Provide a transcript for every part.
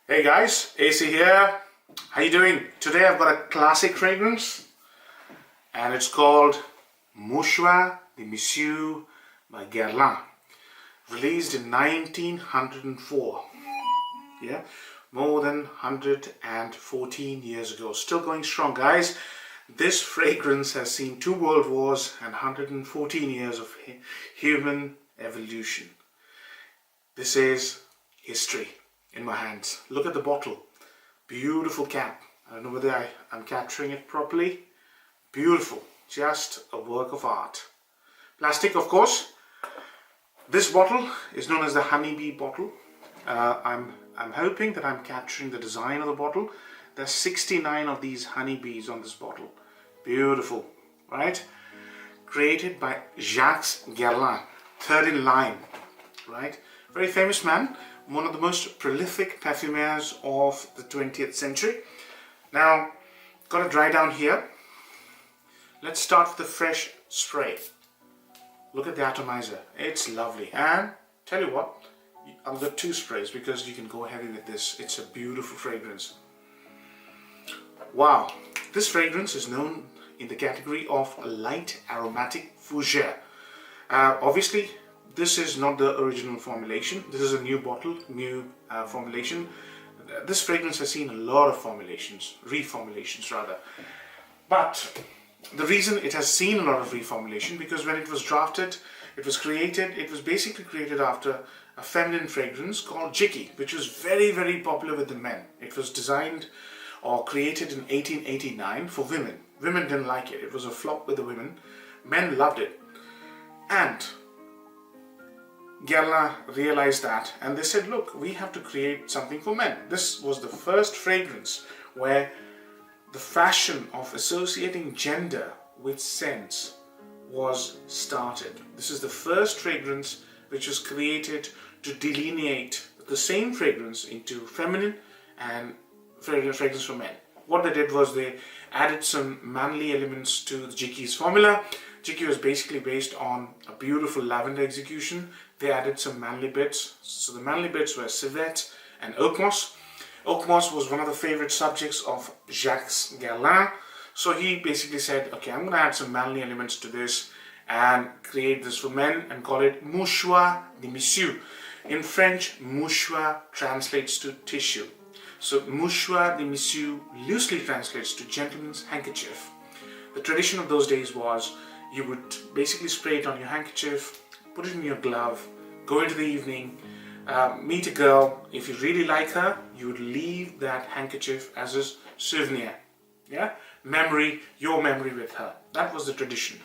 Hey guys, AC here. How you doing? Today I've got a classic fragrance and it's called Mouchoir de Monsieur by Guerlain, released in 1904. Yeah, more than 114 years ago. Still going strong, guys. This fragrance has seen 2 world wars and 114 years of human evolution. This is history in my hands. Look at the bottle. Beautiful cap. I don't know whether I'm capturing it properly. Beautiful. Just a work of art. Plastic, of course. This bottle is known as the honeybee bottle. I'm hoping that I'm capturing the design of the bottle. There's 69 of these honeybees on this bottle. Beautiful, right? Created by Jacques Guerlain, third in line, right? Very famous man, one of the most prolific perfumers of the 20th century. Now, got to dry down here. Let's start with the fresh spray. Look at the atomizer, it's lovely. And tell you what, I've got 2 sprays because you can go heavy with this. It's a beautiful fragrance. Wow, this fragrance is known in the category of light aromatic fougere. Obviously, this is not the original formulation. This is a new bottle, new formulation. This fragrance has seen a lot of formulations, reformulations rather. But the reason it has seen a lot of reformulation, because when it was drafted, it was basically created after a feminine fragrance called Jicky, which was very, very popular with the men. It was designed or created in 1889 for women. Women didn't like it. It was a flop with the women. Men loved it. And Guerlain realized that, and they said, look, we have to create something for men. This was the first fragrance where the fashion of associating gender with scents was started. This is the first fragrance which was created to delineate the same fragrance into feminine and fragrance for men. What they did was they added some manly elements to the Jicky's formula. Jicky was basically based on a beautiful lavender execution. They added some manly bits. So the manly bits were civet and oak moss. Oak moss was one of the favorite subjects of Jacques Guerlain. So he basically said, okay, I'm going to add some manly elements to this and create this for men and call it Mouchoir de Monsieur. In French, mouchoir translates to tissue. So Mouchoir de Monsieur loosely translates to gentleman's handkerchief. The tradition of those days was you would basically spray it on your handkerchief, put it in your glove, go into the evening, meet a girl. If you really like her, you would leave that handkerchief as a souvenir. Yeah? Your memory with her. That was the tradition.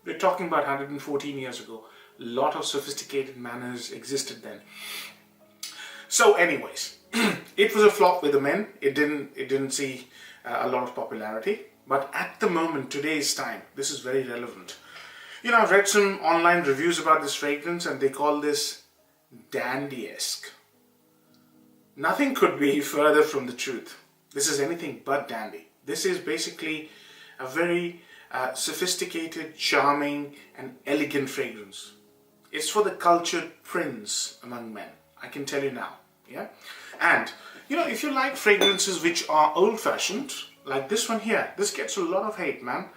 We're talking about 114 years ago. A lot of sophisticated manners existed then. So anyways, it was a flop with the men. It didn't see a lot of popularity. But at the moment, today's time, this is very relevant. You know, I've read some online reviews about this fragrance and they call this dandy-esque. Nothing could be further from the truth. This is anything but dandy. This is basically a very sophisticated, charming and elegant fragrance. It's for the cultured prince among men. I can tell you now. Yeah? And, you know, if you like fragrances which are old-fashioned, like this one here, this gets a lot of hate, man.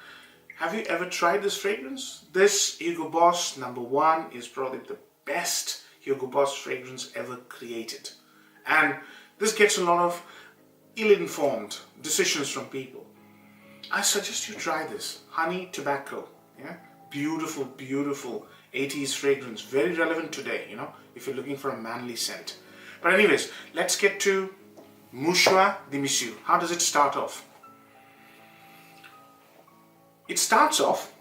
Have you ever tried this fragrance? This Hugo Boss No. 1 is probably the best Hugo Boss fragrance ever created. And this gets a lot of ill-informed decisions from people. I suggest you try this. Honey Tobacco. Yeah? Beautiful, beautiful 80s fragrance. Very relevant today, you know, if you're looking for a manly scent. But anyways, let's get to Mouchoir de Monsieur. How does it start off? It starts off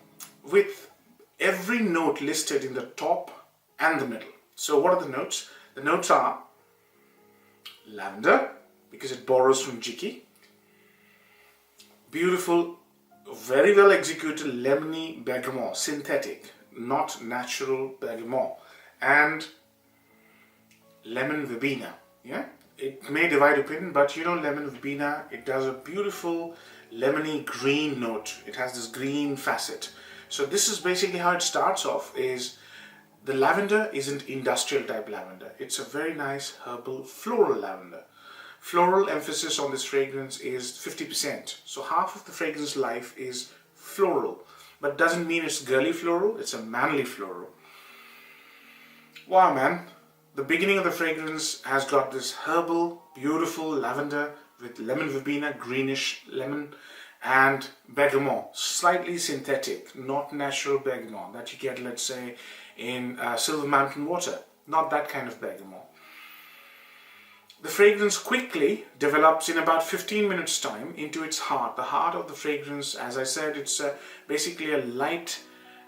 with every note listed in the top and the middle. So what are the notes? The notes are lavender, because it borrows from Jicky. Beautiful, very well executed lemony bergamot, synthetic, not natural bergamot. And lemon verbena. Yeah, it may divide opinion, but you know, lemon verbena, it does a beautiful lemony green note. It has this green facet. So this is basically how it starts off. Is the lavender isn't industrial type lavender. It's a very nice herbal floral lavender. floral emphasis on this fragrance is 50%. So half of the fragrance life is floral, but doesn't mean it's girly floral, it's a manly floral. Wow, man. The beginning of the fragrance has got this herbal, beautiful lavender with lemon verbena, greenish lemon, and bergamot, slightly synthetic, not natural bergamot that you get, let's say, in Silver Mountain water. Not that kind of bergamot. The fragrance quickly develops in about 15 minutes time into its heart. The heart of the fragrance, as I said, it's basically a light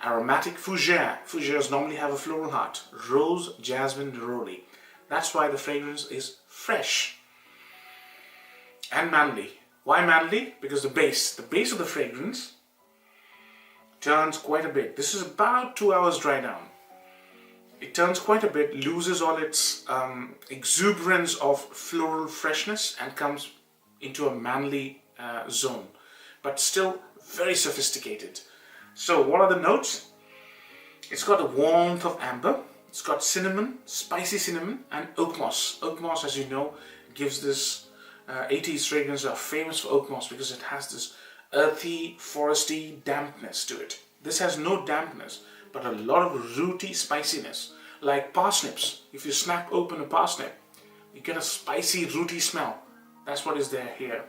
aromatic fougere. Fougères normally have a floral heart. Rose, jasmine, neroli. That's why the fragrance is fresh and manly. Why manly? Because the base of the fragrance turns quite a bit. This is about 2 hours dry down. It turns quite a bit, loses all its exuberance of floral freshness and comes into a manly zone, but still very sophisticated. So what are the notes? It's got a warmth of amber, it's got cinnamon, spicy cinnamon, and oak moss. Oak moss, as you know, gives this 80s fragrance are famous for oak moss because it has this earthy, foresty dampness to it. This has no dampness, but a lot of rooty spiciness, like parsnips. If you snap open a parsnip, you get a spicy, rooty smell. That's what is there here.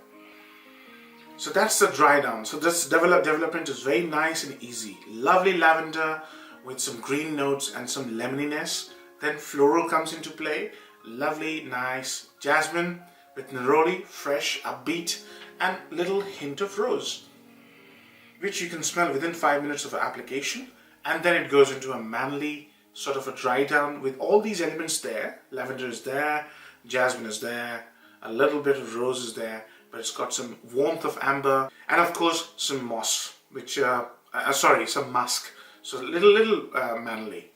So that's the dry down. So this development is very nice and easy. Lovely lavender with some green notes and some lemoniness. Then floral comes into play. Lovely, nice jasmine with neroli, fresh, upbeat, and little hint of rose, which you can smell within 5 minutes of application. And then it goes into a manly sort of a dry down with all these elements there. Lavender is there, jasmine is there, a little bit of rose is there, but it's got some warmth of amber, and of course some moss, which some musk. So little manly.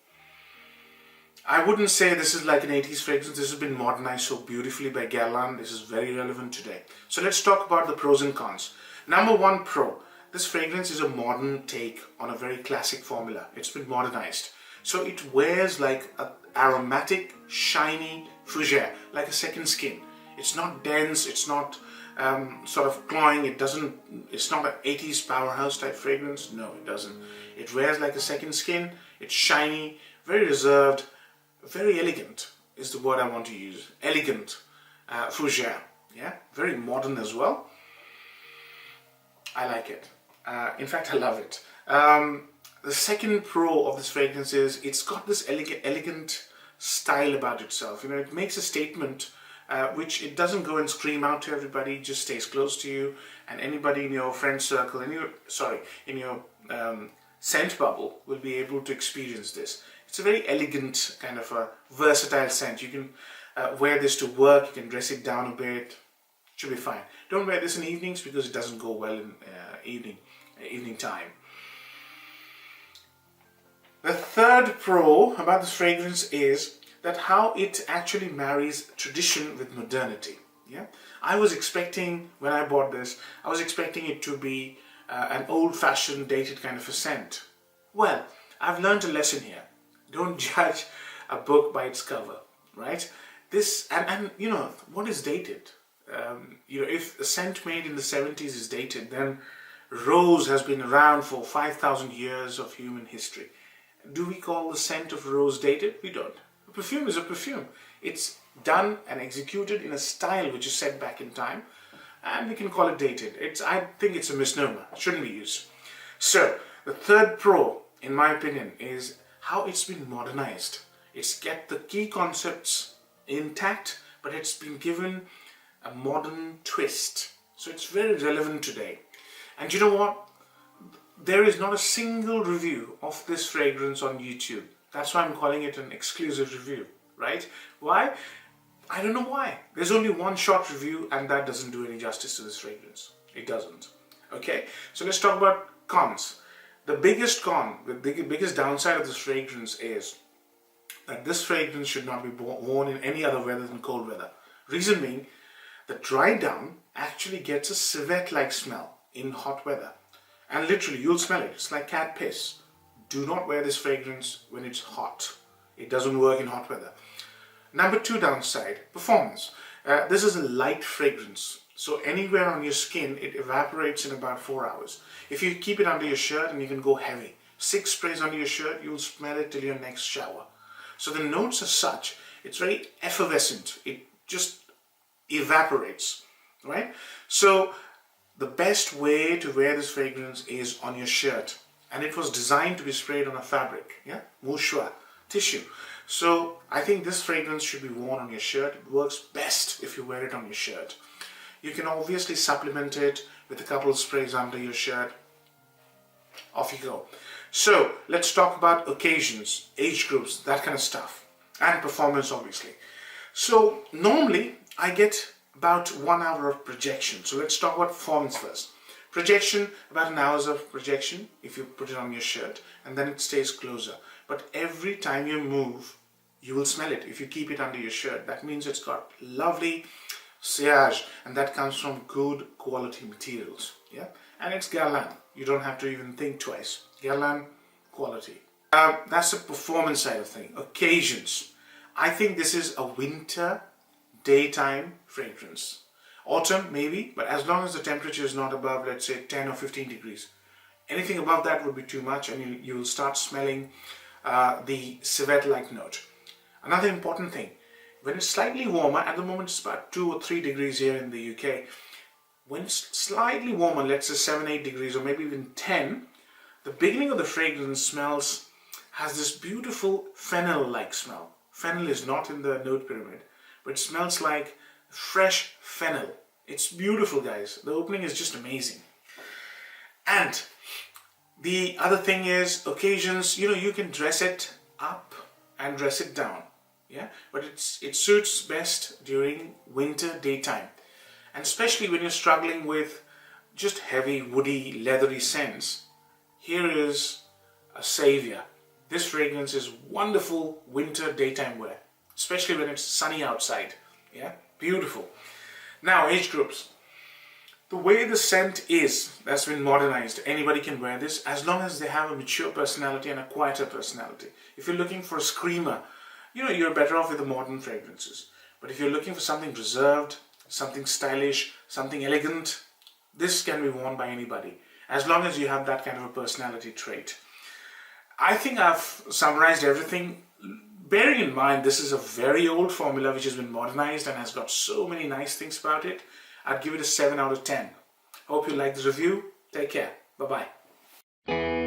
I wouldn't say this is like an 80s fragrance. This has been modernized so beautifully by Guerlain. This is very relevant today. So let's talk about the pros and cons. Number one pro. This fragrance is a modern take on a very classic formula. It's been modernized. So it wears like an aromatic, shiny fougere, like a second skin. It's not dense, it's not sort of cloying, it's not an 80s powerhouse type fragrance. No, it doesn't. It wears like a second skin, it's shiny, very reserved, very elegant is the word I want to use. Elegant fougere, yeah, very modern as well. I like it. In fact, I love it. The second pro of this fragrance is it's got this elegant style about itself. You know, it makes a statement which it doesn't go and scream out to everybody. It just stays close to you, and anybody in your friend circle, in your scent bubble will be able to experience this. It's a very elegant kind of a versatile scent. You can wear this to work. You can dress it down a bit. Should be fine. Don't wear this in evenings because it doesn't go well in evening time. The third pro about this fragrance is that how it actually marries tradition with modernity. Yeah, I was expecting, when I bought this, I was expecting it to be an old-fashioned, dated kind of a scent. Well, I've learned a lesson here. Don't judge a book by its cover, right? This and you know what is dated. If a scent made in the 70s is dated, then rose has been around for 5,000 years of human history. Do we call the scent of rose dated? We don't. A perfume is a perfume. It's done and executed in a style which is set back in time, and we can call it dated. I think it's a misnomer. It shouldn't be used. So, the third pro, in my opinion, is how it's been modernized. It's kept the key concepts intact, but it's been given a modern twist. So it's very relevant today. And you know what? There is not a single review of this fragrance on YouTube. That's why I'm calling it an exclusive review, right? Why? I don't know why. There's only one short review, and that doesn't do any justice to this fragrance. It doesn't. Okay? So let's talk about cons. The biggest con, the biggest downside of this fragrance is that this fragrance should not be worn in any other weather than cold weather. Reason being, the dry down actually gets a civet-like smell in hot weather. And literally, you'll smell it. It's like cat piss. Do not wear this fragrance when it's hot. It doesn't work in hot weather. Number two downside, performance. This is a light fragrance. So anywhere on your skin, it evaporates in about 4 hours. If you keep it under your shirt, and you can go heavy. 6 sprays under your shirt, you'll smell it till your next shower. So the notes are such, it's very effervescent. It just evaporates, right? So the best way to wear this fragrance is on your shirt. And it was designed to be sprayed on a fabric, yeah? Mouchoir, tissue. So I think this fragrance should be worn on your shirt. It works best if you wear it on your shirt. You can obviously supplement it with a couple of sprays under your shirt. Off you go. So let's talk about occasions, age groups, that kind of stuff, and performance obviously. So normally I get about 1 hour of projection. So let's talk about performance first. Projection, about an hour of projection if you put it on your shirt, and then it stays closer. But every time you move, you will smell it if you keep it under your shirt. That means it's got lovely sillage, and that comes from good quality materials. Yeah, and it's Guerlain. You don't have to even think twice. Guerlain quality. That's the performance side of things. Occasions. I think this is a winter daytime fragrance. Autumn maybe, but as long as the temperature is not above, let's say 10 or 15 degrees. Anything above that would be too much, and you will start smelling the civet-like note. Another important thing, when it's slightly warmer, at the moment it's about 2 or 3 degrees here in the UK. When it's slightly warmer, let's say 7, 8 degrees or maybe even 10, the beginning of the fragrance has this beautiful fennel-like smell. Fennel is not in the note pyramid, but it smells like fresh fennel. It's beautiful, guys. The opening is just amazing. And the other thing is occasions, you can dress it up and dress it down. Yeah, but it suits best during winter daytime. And especially when you're struggling with just heavy, woody, leathery scents, here is a savior. This fragrance is wonderful winter daytime wear, especially when it's sunny outside. Yeah, beautiful. Now, age groups. The way the scent is, that's been modernized. Anybody can wear this as long as they have a mature personality and a quieter personality. If you're looking for a screamer, you're better off with the modern fragrances. But if you're looking for something reserved, something stylish, something elegant, this can be worn by anybody, as long as you have that kind of a personality trait. I think I've summarized everything. Bearing in mind this is a very old formula which has been modernized and has got so many nice things about it, I'd give it a 7 out of 10. Hope you like this review. Take care. Bye-bye.